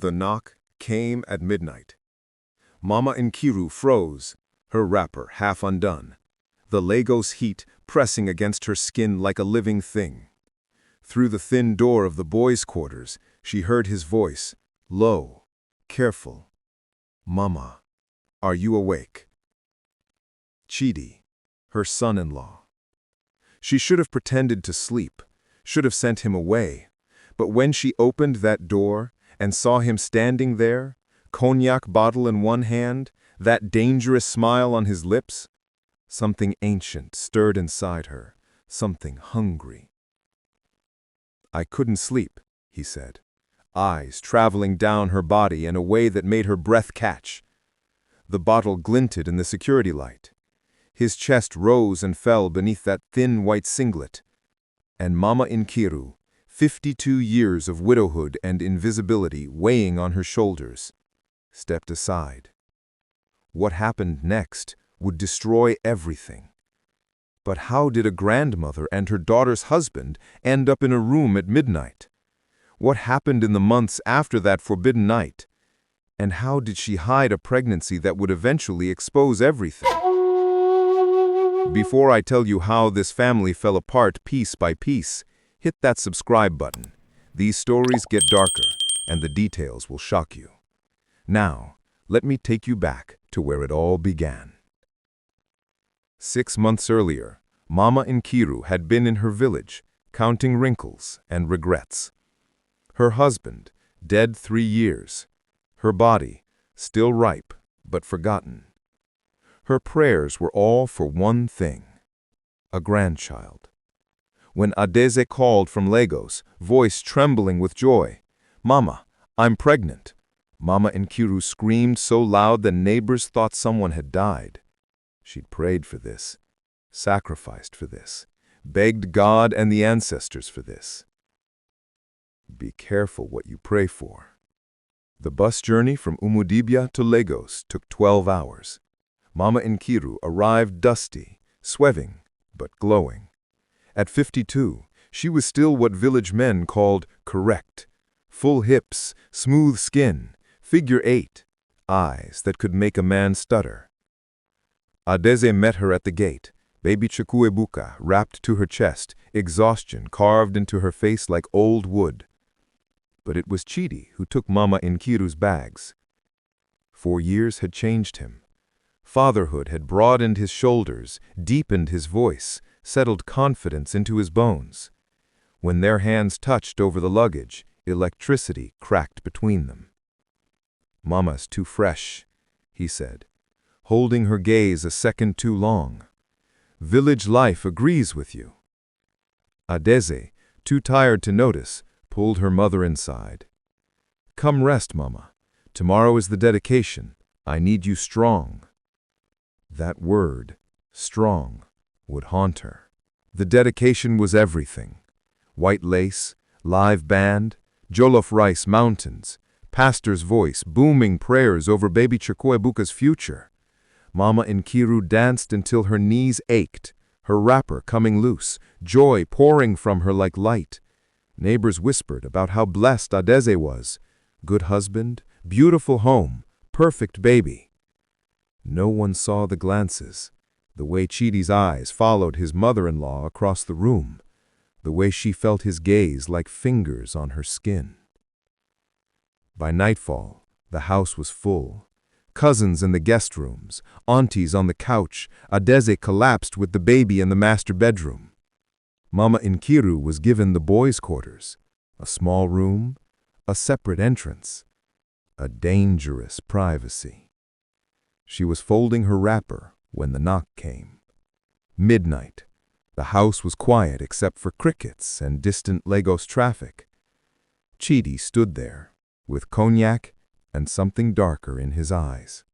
The knock came at midnight. Mama Nkiru froze, her wrapper half undone, the Legos heat pressing against her skin like a living thing. Through the thin door of the boys' quarters, she heard his voice, low, careful. "Mama, are you awake?" Chidi, her son-in-law. She should have pretended to sleep, should have sent him away, but when she opened that door and saw him standing there, cognac bottle in one hand, that dangerous smile on his lips, something ancient stirred inside her, something hungry. "I couldn't sleep," he said, eyes traveling down her body in a way that made her breath catch. The bottle glinted in the security light. His chest rose and fell beneath that thin white singlet. And Mama Nkiru, 52 years of widowhood and invisibility weighing on her shoulders, stepped aside. What happened next would destroy everything. But how did a grandmother and her daughter's husband end up in a room at midnight? What happened in the months after that forbidden night? And how did she hide a pregnancy that would eventually expose everything? Before I tell you how this family fell apart piece by piece, hit that subscribe button. These stories get darker, and the details will shock you. Now, let me take you back to where it all began. 6 months earlier, Mama Nkiru had been in her village, counting wrinkles and regrets. Her husband, dead 3 years. Her body, still ripe, but forgotten. Her prayers were all for one thing: a grandchild. When Adaeze called from Lagos, voice trembling with joy, "Mama, I'm pregnant," Mama Nkiru screamed so loud that neighbors thought someone had died. She'd prayed for this, sacrificed for this, begged God and the ancestors for this. Be careful what you pray for. The bus journey from Umudibia to Lagos took 12 hours. Mama Nkiru arrived dusty, sweating, but glowing. At 52, she was still what village men called correct. Full hips, smooth skin, figure 8, eyes that could make a man stutter. Adaeze met her at the gate, baby Chukwuebuka wrapped to her chest, exhaustion carved into her face like old wood. But it was Chidi who took Mama Nkiru's bags. 4 years had changed him. Fatherhood had broadened his shoulders, deepened his voice, settled confidence into his bones. When their hands touched over the luggage, electricity cracked between them. "Mama's too fresh," he said, holding her gaze a second too long. "Village life agrees with you." Adaeze, too tired to notice, pulled her mother inside. "Come rest, Mama. Tomorrow is the dedication. I need you strong." That word, strong, would haunt her. The dedication was everything. White lace, live band, jollof rice mountains, pastor's voice booming prayers over baby Chukwuebuka's future. Mama Nkiru danced until her knees ached, her wrapper coming loose, joy pouring from her like light. Neighbors whispered about how blessed Adaeze was. Good husband, beautiful home, perfect baby. No one saw the glances, the way Chidi's eyes followed his mother-in-law across the room, the way she felt his gaze like fingers on her skin. By nightfall, the house was full. Cousins in the guest rooms, aunties on the couch, Adaeze collapsed with the baby in the master bedroom. Mama Nkiru was given the boys' quarters, a small room, a separate entrance, a dangerous privacy. She was folding her wrapper when the knock came. Midnight. The house was quiet except for crickets and distant Lagos traffic. Chidi stood there, with cognac and something darker in his eyes.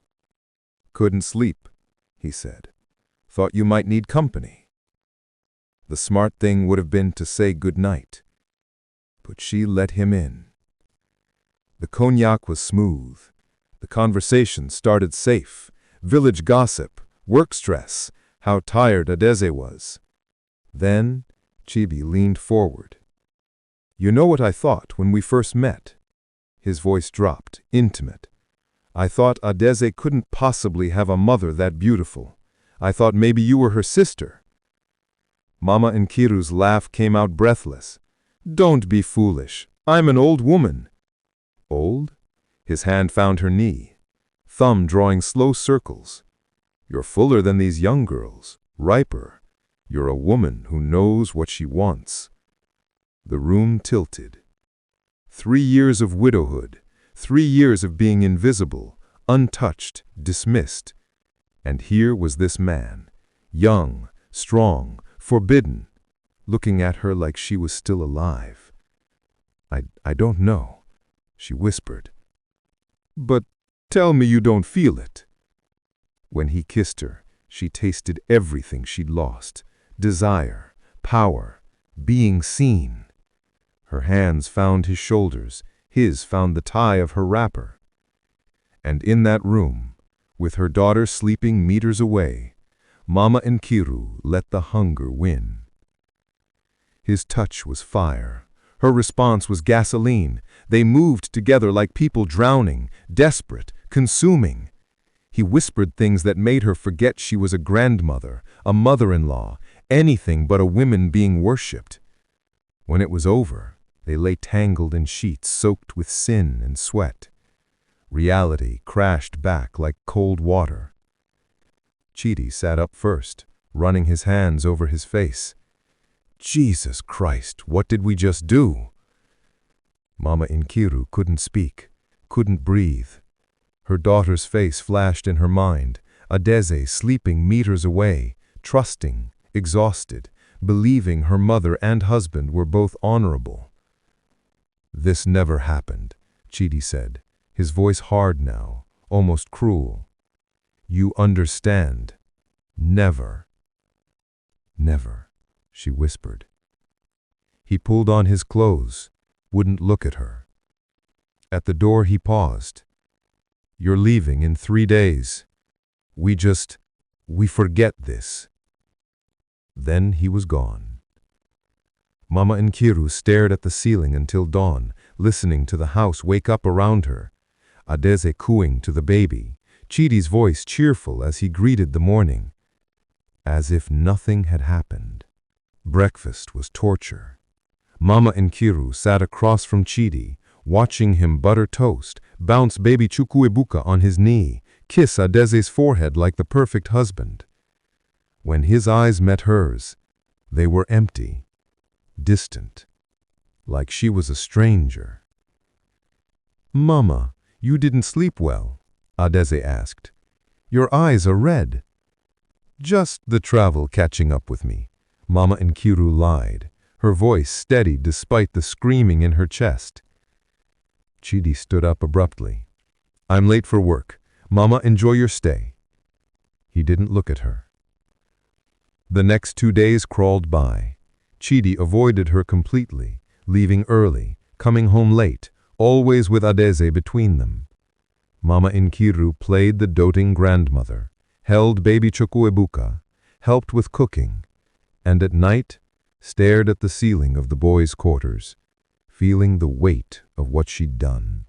"Couldn't sleep," he said. "Thought you might need company." The smart thing would have been to say good night. But she let him in. The cognac was smooth. The conversation started safe. Village gossip, work stress, how tired Adaeze was. Then, Chidi leaned forward. "You know what I thought when we first met?" His voice dropped, intimate. "I thought Adaeze couldn't possibly have a mother that beautiful. I thought maybe you were her sister." Mama Nkiru's laugh came out breathless. "Don't be foolish. I'm an old woman." "Old?" His hand found her knee, thumb drawing slow circles. "You're fuller than these young girls, riper. You're a woman who knows what she wants." The room tilted. 3 years of widowhood, 3 years of being invisible, untouched, dismissed. And here was this man, young, strong, forbidden, looking at her like she was still alive. I don't know," she whispered. "But tell me you don't feel it." When he kissed her, she tasted everything she'd lost: desire, power, being seen. Her hands found his shoulders, his found the tie of her wrapper. And in that room, with her daughter sleeping meters away, Mama Nkiru let the hunger win. His touch was fire. Her response was gasoline. They moved together like people drowning, desperate, consuming. He whispered things that made her forget she was a grandmother, a mother-in-law, anything but a woman being worshipped. When it was over, they lay tangled in sheets soaked with sin and sweat. Reality crashed back like cold water. Chidi sat up first, running his hands over his face. "Jesus Christ, what did we just do?" Mama Nkiru couldn't speak, couldn't breathe. Her daughter's face flashed in her mind, Adaeze sleeping meters away, trusting, exhausted, believing her mother and husband were both honorable. "This never happened," Chidi said, his voice hard now, almost cruel. "You understand? Never." "Never," she whispered. He pulled on his clothes, wouldn't look at her. At the door he paused. "You're leaving in 3 days. We forget this." Then he was gone. Mama Nkiru stared at the ceiling until dawn, listening to the house wake up around her. Adaeze cooing to the baby, Chidi's voice cheerful as he greeted the morning. As if nothing had happened. Breakfast was torture. Mama Nkiru sat across from Chidi, watching him butter toast, bounce baby Chukwuebuka on his knee, kiss Adeze's forehead like the perfect husband. When his eyes met hers, they were empty, distant, like she was a stranger. "Mama, you didn't sleep well?" Adaeze asked. "Your eyes are red." "Just the travel catching up with me," Mama Nkiru lied, her voice steady despite the screaming in her chest. Chidi stood up abruptly. "I'm late for work. Mama, enjoy your stay." He didn't look at her. The next 2 days crawled by. Chidi avoided her completely, leaving early, coming home late, always with Adaeze between them. Mama Nkiru played the doting grandmother, held baby Chukwuebuka, helped with cooking, and at night stared at the ceiling of the boys' quarters, feeling the weight of what she'd done.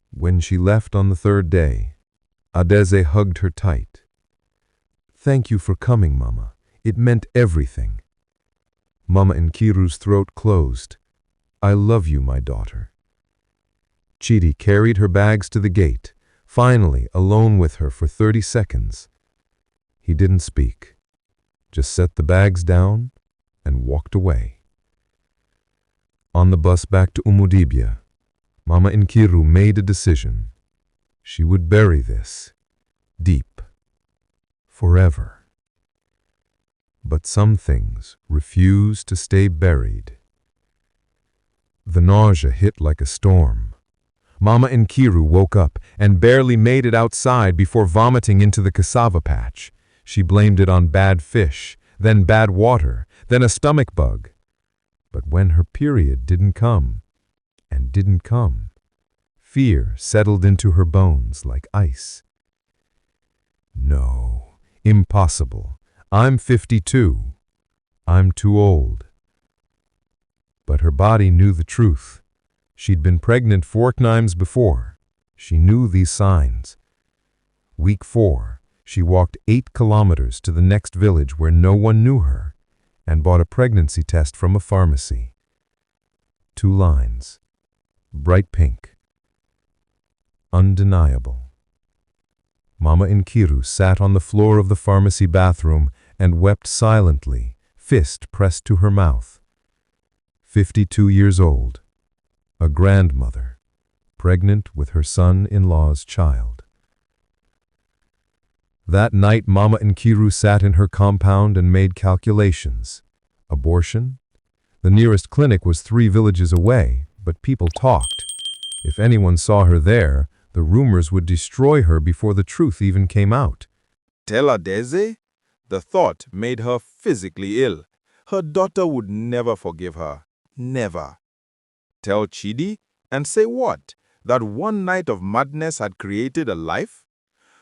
When she left on the 3rd day, Adaeze hugged her tight. "Thank you for coming, Mama. It meant everything." Mama Nkiru's throat closed. "I love you, my daughter." Chidi carried her bags to the gate, finally alone with her for 30 seconds. He didn't speak, just set the bags down and walked away. On the bus back to Umudibia, Mama Nkiru made a decision. She would bury this, deep, forever. But some things refuse to stay buried. The nausea hit like a storm. Mama Nkiru woke up and barely made it outside before vomiting into the cassava patch. She blamed it on bad fish, then bad water, then a stomach bug. But when her period didn't come, and didn't come, fear settled into her bones like ice. "No, impossible. I'm 52. I'm too old." But her body knew the truth. She'd been pregnant 4 times before. She knew these signs. Week 4, she walked 8 kilometers to the next village where no one knew her and bought a pregnancy test from a pharmacy. 2 lines, bright pink. Undeniable. Mama Nkiru sat on the floor of the pharmacy bathroom and wept silently, fist pressed to her mouth. 52 years old, a grandmother, pregnant with her son-in-law's child. That night, Mama Nkiru sat in her compound and made calculations. Abortion? The nearest clinic was 3 villages away, but people talked. If anyone saw her there, the rumors would destroy her before the truth even came out. Tell Adaeze? The thought made her physically ill. Her daughter would never forgive her. Never. Tell Chidi and say what? That one night of madness had created a life?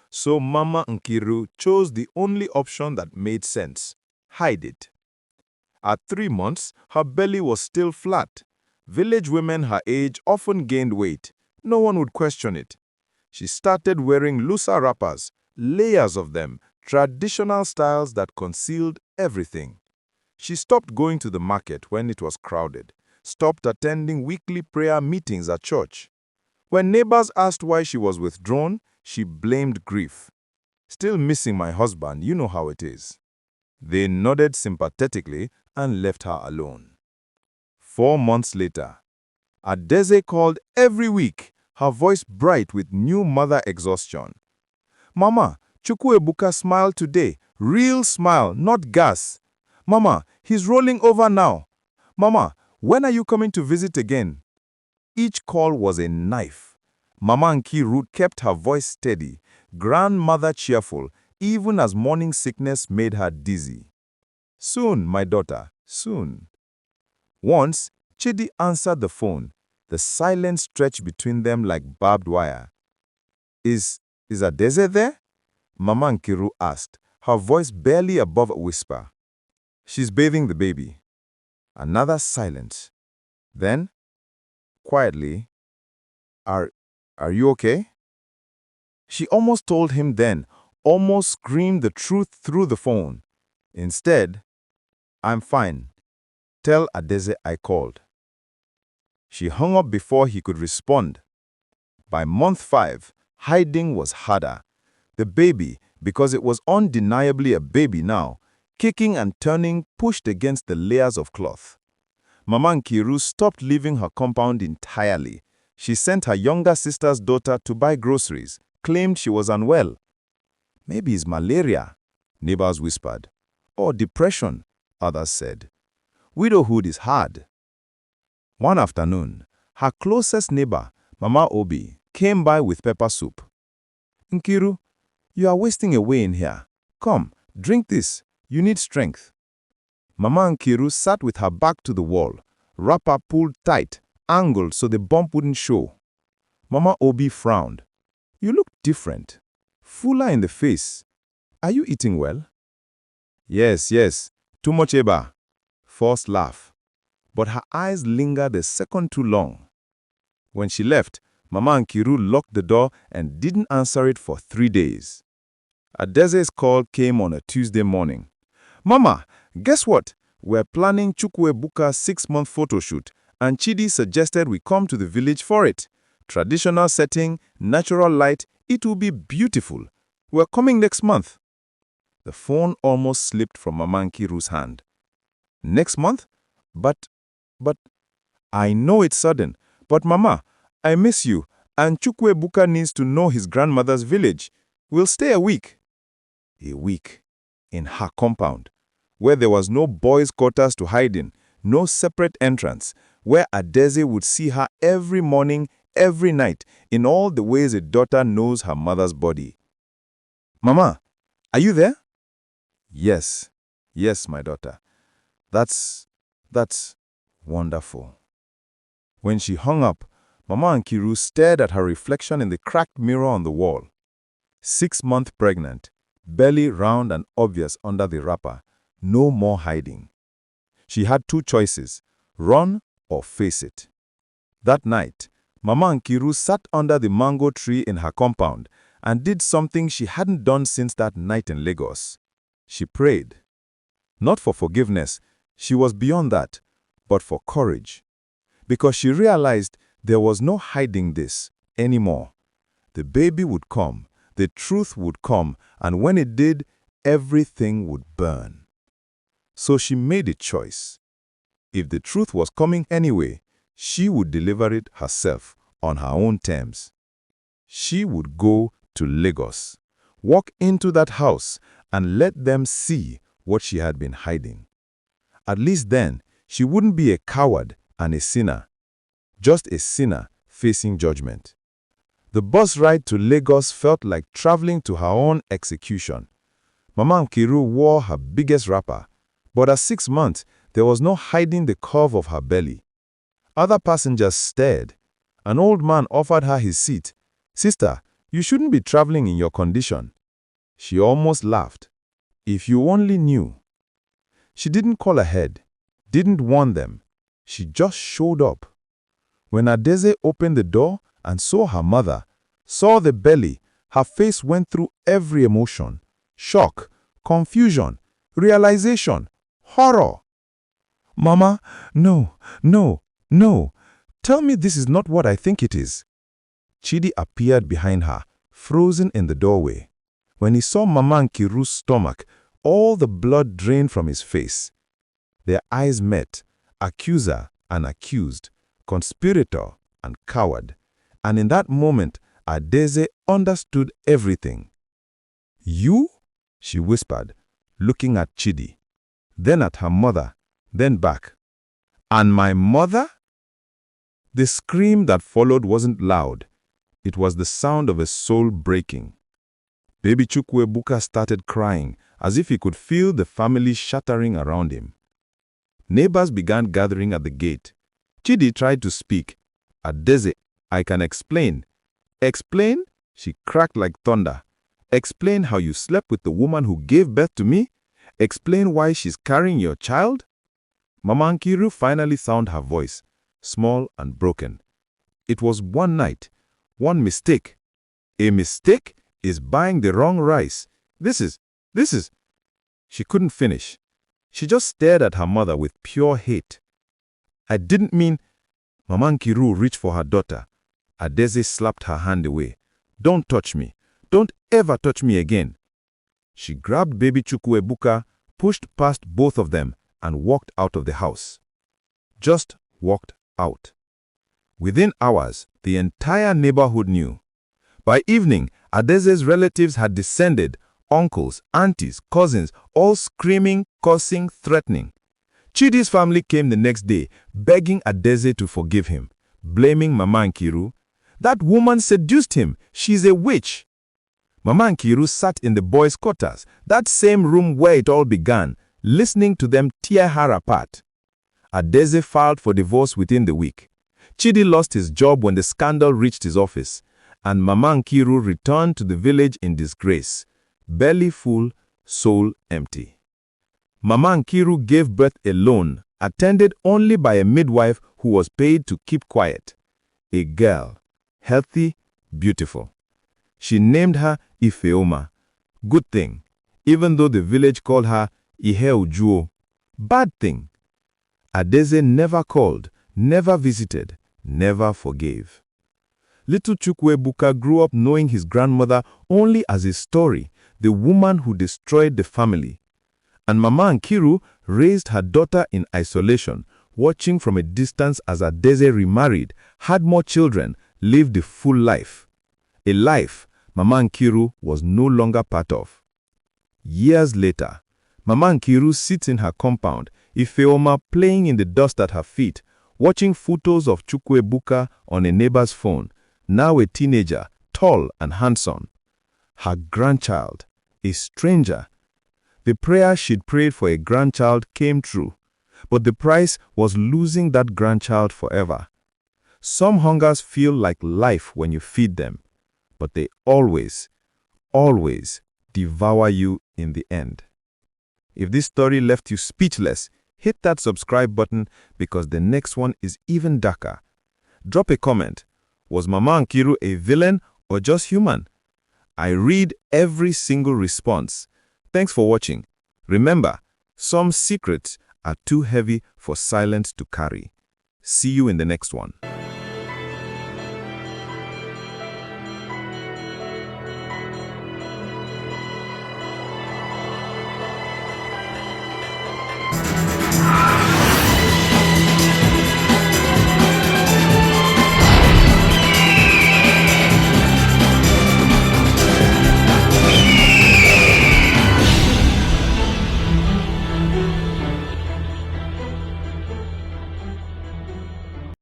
So Mama Nkiru chose the only option that made sense. Hide it. At 3 months, her belly was still flat. Village women her age often gained weight. No one would question it. She started wearing looser wrappers, layers of them, traditional styles that concealed everything. She stopped going to the market when it was crowded, stopped attending weekly prayer meetings at church. When neighbors asked why she was withdrawn, she blamed grief. Still missing my husband, you know how it is. They nodded sympathetically and left her alone. 4 months later, Adaeze called every week, her voice bright with new mother exhaustion. Mama, Chukwuebuka smiled today. Real smile, not gas. Mama, he's rolling over now. Mama, when are you coming to visit again? Each call was a knife. Mama Nkiru kept her voice steady, grandmother cheerful, even as morning sickness made her dizzy. Soon, my daughter, soon. Once, Chidi answered the phone. The silence stretched between them like barbed wire. Is Adaeze there? Mama Nkiru asked, her voice barely above a whisper. She's bathing the baby. Another silence. Then, quietly, Are you okay? She almost told him then, almost screamed the truth through the phone. Instead, I'm fine. Tell Adaeze I called. She hung up before he could respond. By month 5, hiding was harder. The baby, because it was undeniably a baby now, kicking and turning, pushed against the layers of cloth. Mama Nkiru stopped leaving her compound entirely. She sent her younger sister's daughter to buy groceries, claimed she was unwell. Maybe it's malaria, neighbors whispered. Or depression, others said. Widowhood is hard. One afternoon, her closest neighbor, Mama Obi, came by with pepper soup. Nkiru, you are wasting away in here. Come, drink this. You need strength. Mama Nkiru sat with her back to the wall, wrapper pulled tight, angled so the bump wouldn't show. Mama Obi frowned. You look different. Fuller in the face. Are you eating well? Yes. Too much eba. Forced laugh. But her eyes lingered a second too long. When she left, Mama Nkiru locked the door and didn't answer it for 3 days. Adaeze's call came on a Tuesday morning. Mama, guess what? We're planning Chukwuebuka's 6-month photo shoot, and Chidi suggested we come to the village for it. Traditional setting, natural light, it will be beautiful. We're coming next month. The phone almost slipped from Mama Nkiru's hand. Next month? But, I know it's sudden, but Mama, I miss you, and Chukwuebuka needs to know his grandmother's village. We'll stay a week. A week. In her compound, where there was no boys' quarters to hide in, no separate entrance, where Adaeze would see her every morning, every night, in all the ways a daughter knows her mother's body. Mama, are you there? Yes, my daughter. That's wonderful. When she hung up, Mama Nkiru stared at her reflection in the cracked mirror on the wall. 6 months pregnant, belly round and obvious under the wrapper, no more hiding. She had 2 choices, run or face it. That night, Mama Nkiru sat under the mango tree in her compound and did something she hadn't done since that night in Lagos. She prayed. Not for forgiveness, she was beyond that, but for courage. Because she realized there was no hiding this anymore. The baby would come, the truth would come, and when it did, everything would burn. So she made a choice. If the truth was coming anyway, she would deliver it herself on her own terms. She would go to Lagos, walk into that house, and let them see what she had been hiding. At least then, she wouldn't be a coward and a sinner, just a sinner facing judgment. The bus ride to Lagos felt like traveling to her own execution. Mama Nkiru wore her biggest wrapper, but at 6 months, there was no hiding the curve of her belly. Other passengers stared. An old man offered her his seat. "Sister, you shouldn't be traveling in your condition." She almost laughed. If you only knew. She didn't call ahead, didn't warn them. She just showed up. When Adaeze opened the door and saw her mother, saw the belly, her face went through every emotion. Shock, confusion, realization, horror. "Mama, no, no, no. Tell me this is not what I think it is." Chidi appeared behind her, frozen in the doorway. When he saw Mama Nkiru's stomach, all the blood drained from his face. Their eyes met, accuser and accused, conspirator and coward. And in that moment, Adaeze understood everything. "You?" she whispered, looking at Chidi, then at her mother, then back. "And my mother?" The scream that followed wasn't loud. It was the sound of a soul breaking. Baby Chukwuebuka started crying, as if he could feel the family shattering around him. Neighbors began gathering at the gate. Chidi tried to speak. "Adaeze, I can explain." "Explain?" She cracked like thunder. "Explain how you slept with the woman who gave birth to me? Explain why she's carrying your child?" Mama Nkiru finally found her voice, small and broken. "It was one night, one mistake." "A mistake is buying the wrong rice. This is... She couldn't finish. She just stared at her mother with pure hate. "I didn't mean..." Mama Nkiru reached for her daughter. Adaeze slapped her hand away. "Don't touch me. Don't ever touch me again." She grabbed baby Chukwuebuka, pushed past both of them, and walked out of the house. Just walked out. Within hours, the entire neighborhood knew. By evening, Adaeze's relatives had descended, uncles, aunties, cousins, all screaming, cursing, threatening. Chidi's family came the next day, begging Adaeze to forgive him, blaming Mama Nkiru. "That woman seduced him. She's a witch." Mama Nkiru sat in the boys' quarters, that same room where it all began, listening to them tear her apart. Adaeze filed for divorce within the week. Chidi lost his job when the scandal reached his office, and Mama Nkiru returned to the village in disgrace, belly full, soul empty. Mama Nkiru gave birth alone, attended only by a midwife who was paid to keep quiet. A girl, healthy, beautiful. She named her Ifeoma. Good thing, even though the village called her Ihe Ujuo. Bad thing. Adaeze never called, never visited, never forgave. Little Chukwuebuka grew up knowing his grandmother only as a story, the woman who destroyed the family. And Mama Nkiru raised her daughter in isolation, watching from a distance as Adaeze remarried, had more children, lived a full life. A life Mama Nkiru was no longer part of. Years later, Mama Nkiru sits in her compound, Ifeoma playing in the dust at her feet, watching photos of Chukwuebuka on a neighbor's phone, now a teenager, tall and handsome. Her grandchild, a stranger. The prayer she'd prayed for a grandchild came true, but the price was losing that grandchild forever. Some hungers feel like life when you feed them, but they always, always devour you in the end. If this story left you speechless, hit that subscribe button because the next one is even darker. Drop a comment. Was Mama Nkiru a villain or just human? I read every single response. Thanks for watching. Remember, some secrets are too heavy for silence to carry. See you in the next one.